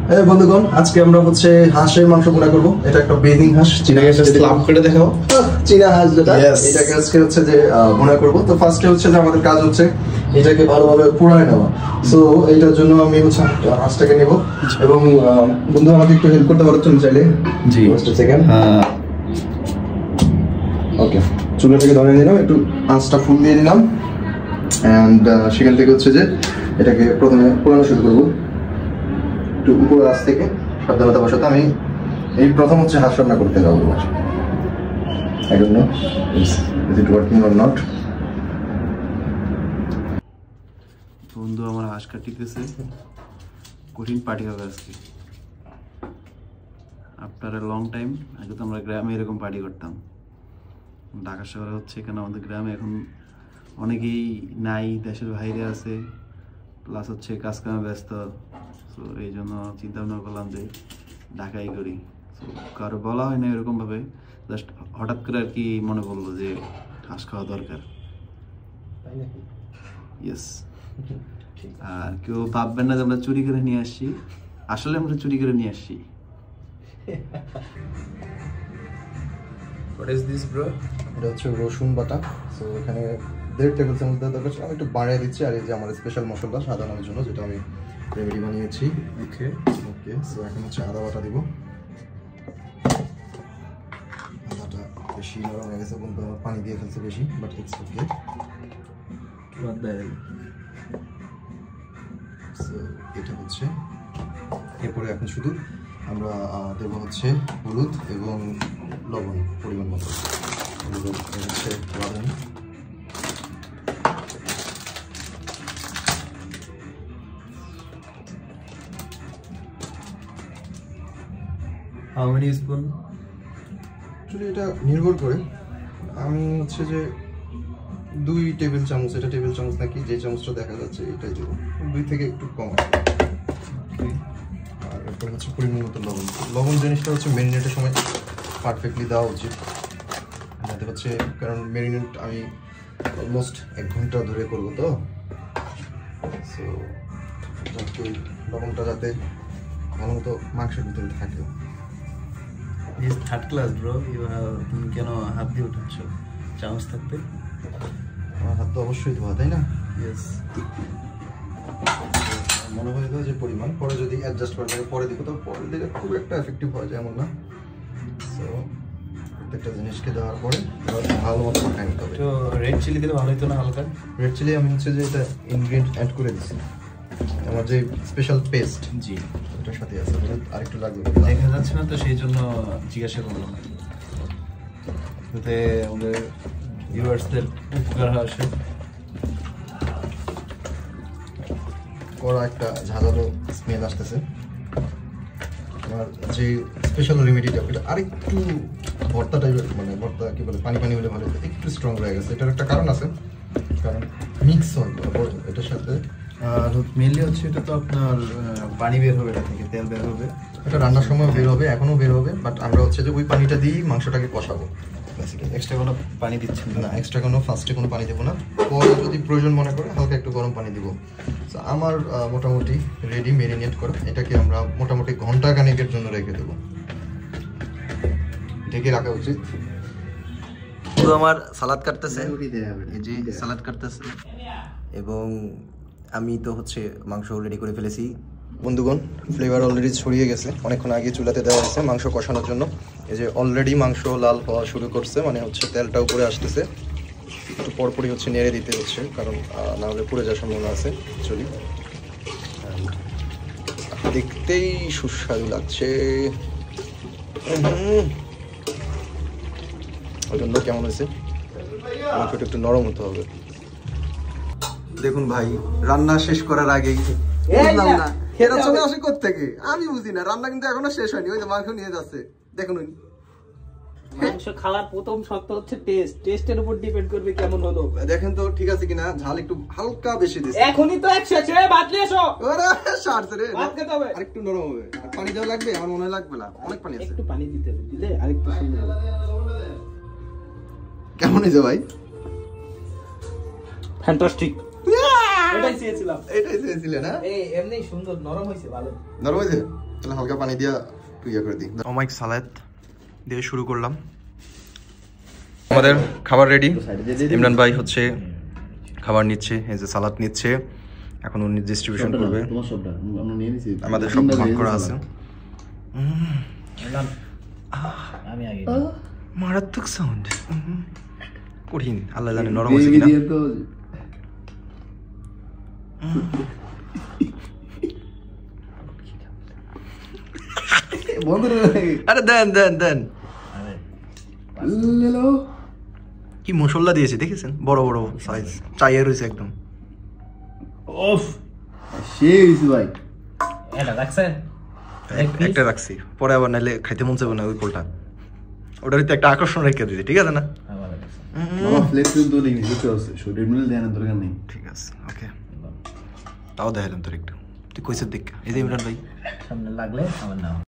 হ্যাঁ বন্ধুগণ, আজকে আমরা হচ্ছে হাঁসের মাংস ভুনা করব। এটা একটা বেজিং হাঁস, চীনা হাঁস। স্ল্যাপ করে দেখাও চীনা হাঁস যেটা, এটাকে আজকে হচ্ছে যে ভুনা করব। তো ফার্স্টে হচ্ছে যে আমাদের কাজ হচ্ছে এটাকে ভালোভাবে পুড়ায় নেওয়া। সো এটার জন্য আমি হচ্ছে হাঁসটাকে নেব এবং বন্ধু আমাকে একটু হেল্প করতে পারো তুমি চাইলে? জি, জাস্ট আ সেকেন্ড। ওকে, চুলাটাকে ধরে নিলাম, একটু আঁচটা ফুল দিয়ে দিলাম এন্ড সেখান থেকে হচ্ছে যে এটাকে প্রথমে পোড়ানো শুরু করব। একটু উপর আঁচ থেকে সাবধানতা বসাতে আমি এই প্রথম হচ্ছে হাঁস রান্না করতে যাবো। I don't know is it working or not. বন্ধু আমার হাঁস কাটিতেছে, কঠিন পার্টি হবে আজকে। After a long time. আগে তো আমরা গ্রামে এরকম পার্টি করতাম, ঢাকা শহরে হচ্ছে কেন আমাদের গ্রামে এখন অনেকেই নাই, দেশের বাইরে আছে, প্লাস হচ্ছে কাজকামে ব্যস্ত। সো এই জন্য চিন্তা ভাবনা করলাম যে ঢাকাই করি। সো কারো বলা হয় না এরকমভাবে, জাস্ট হঠাৎ করে আর কি মনে পড়লো যে হাঁস খাওয়া দরকার। ইয়েস। আর কেউ ভাববেন না যে আমরা চুরি করে নিয়ে আসছি, আসলে আমরা চুরি করে নিয়ে আসছি। What is this bro? এটা হচ্ছে রসুন বাটা। সো এখানে 1.5 টেবিল চামচ দেওয়া দরকার, আমি একটু বাড়িয়ে দিচ্ছি। আর এই যে আমার স্পেশাল মশলা সাধারণের জন্য যেটা আমি রেমেডি বানিয়েছি। ওকে ওকে, সো এখন হচ্ছে আদা বাটা দিব। আদাটা বেশি নরম হয়ে গেছে, বন্ধু আমার পানি দিয়ে ফেলছে বেশি, বাট ইটস ওকে। সো এটা হচ্ছে এরপরে এখন শুধু আমরা দেবো হচ্ছে হলুদ এবং লবণ পরিমাণ মতো। হচ্ছে লবণ, হাউ মেনি স্পুন? অ্যাকচুয়ালি এটা নির্ভর করে, আমি হচ্ছে যে 2 টেবিল চামচ, এটা টেবিল চামচ নাকি যে চামচটা দেখা যাচ্ছে এটাই দেবো, 2 থেকে একটু কম। আর এরপর হচ্ছে পরিমাণ মতো লবণ। লবণ জিনিসটা হচ্ছে ম্যারিনেটের সময় পারফেক্টলি দেওয়া উচিত। যাতে হচ্ছে, কারণ ম্যারিনেট আমি অলমোস্ট 1 ঘন্টা ধরে করবো, তো সো যাতে লবণটা যাতে ভালো মতো মাংসের ভিতরে থাকে। ইজ থার্ড ক্লাস ব্রো, তুমি কেন হাত দিয়ে উঠাচ্ছ? চামচ থাকতে। আমার হাত তো অবশ্যই ধোয়া, তাই না? ইয়েস। মনে হয় যে পরিমাণ পরে যদি অ্যাডজাস্ট করা যায় পরে দিব, তো পরে দিলে খুব একটা এফেক্টিভ হয় যায় এমন না। সো প্রত্যেকটা জিনিসকে দেওয়ার পরে ভালো মতো মাখাই নিতে হবে। তো রেড চিলি দিলে ভালো হতো না হালকা? রেড চিলি আমি হচ্ছে যে এটা ইনগ্রেডিয়েন্ট অ্যাড করে দিচ্ছি, আমার যে স্পেশাল পেস্ট। জি, ওটার সাথে আছে, আরেকটু লাগবে। দেখা যাচ্ছে না তো, সেই জন্য জিজ্ঞাসা করলাম, যাতে আমাদের ভিউয়ার্সদের উপকার আসে। কড়া একটা ঝাঁঝালো স্মেল আসতেছে। আমার যে স্পেশাল রেমেডিটা এটা আরেকটু ভর্তা টাইপের, মানে ভর্তা কি বলে, পানি পানি হলে ভালো, একটু স্ট্রং হয়ে গেছে। এটার একটা কারণ আছে, কারণ মিক্স হয় এটার সাথে। আর মেনলি হচ্ছে এটা তো আপনার পানি বের হবে, এটা থেকে তেল বের হবে, এটা রান্নার সময় বের হবে, এখনো বের হবে, বাট আমরা হচ্ছে যে ওই পানিটা দিয়েই মাংসটাকে কষাবো। এক্সট্রা কোনো পানি দিচ্ছেন না, এক্সট্রা কোনো ফার্স্টে কোনো পানি দেবো না, পরে যদি প্রয়োজন মনে করে হালকা একটু গরম পানি দিব। তো আমার মোটামুটি রেডি ম্যারিনেট করা, এটাকে আমরা মোটামুটি ঘন্টা খানেকের জন্য রেখে দেবো, ঢেকে রাখা উচিত। পুরো আমার সালাদ কাটতেছে, এই যে সালাদ কাটতেছে, এবং আমি তো হচ্ছে মাংস রেডি করে ফেলেছি। বন্ধুগণ, ফ্লেভার অলরেডি ছড়িয়ে গেছে, অনেকক্ষণ আগে চুলাতে দেওয়া হয়েছে মাংস কষানোর জন্য। এই যে অলরেডি মাংস লাল হওয়া শুরু করছে, মানে হচ্ছে তেলটা উপরে আসতেছে। একটু পরপরই হচ্ছে নেড়ে দিতে হচ্ছে, কারণ না হলে পুড়ে যাওয়ার সম্ভাবনা আছে অ্যাকচুয়ালি। দেখতেই সুস্বাদু লাগছে। ওই জন্য কেমন হয়েছে, মাংসটা একটু নরম হতে হবে। দেখুন ভাই, রান্না শেষ করার আগেই বুঝলাম না এরা চলে আসে কোত্থেকে, আমি বুঝি না। রান্না কিন্তু এখনো শেষ হয়নি, ওই যে মাংস নিয়ে যাচ্ছে, দেখুন। মাংস খাওয়ার প্রথম শর্ত হচ্ছে টেস্ট, টেস্টের উপর ডিপেন্ড করবে কেমন হলো। দেখেন তো ঠিক আছে কিনা, ঝাল একটু হালকা বেশি দিছে। এখনই তো 100 ছেড়ে ভাত নিয়ে এসো। ওরে সারছে রে, ভাত খেতে হবে, আরেকটু নরম হবে। আর পানি দেওয়া লাগবে? আমার মনে হয় লাগবে না, অনেক পানি আছে। একটু পানি দিতে হবে, দিলে আরেকটু সুন্দর হবে। কেমন হয়েছে ভাই? ফ্যান্টাস্টিক। এটাই চেয়েছিলাম। এটাই চেয়েছিলে না? এই এমনি সুন্দর নরম হয়েছে ভালো। নরম হয়েছে? তাহলে হালকা পানি দিয়া তুই ইয়ে করে দিই। অমাইক সালাদ দিয়ে শুরু করলাম। আমাদের খাবার রেডি। ইমরান ভাই হচ্ছে খাবার নিচ্ছে, এই যে সালাদ নিচ্ছে, এখন উনি ডিস্ট্রিবিউশন করবে। আমাদের সব ভাগ করা আছে। আমি আগে মারাত্মক সাউন্ড, কঠিন, আল্লাহ জানে নরম হয়েছে কিনা। আরে দেন দেন দেন, কি মশলা দিয়েছে দেখেছেন, বড় বড় সাইজ, চাইয়ের হয়েছে একদম। ওফ ভাই এটা রাখছেন? একটা রাখছি, পরে আবার নাইলে খাইতে মন চাইবে না ওই পোলটা, ওটার তো একটা আকর্ষণ রেখে দিতে, ঠিক আছে না? ঠিক আছে, ওকে, তাও দেখালাম তোর একটু, তুই কইসের দেখ। এই যে ইমরান ভাই সামনে লাগলে আমার নাম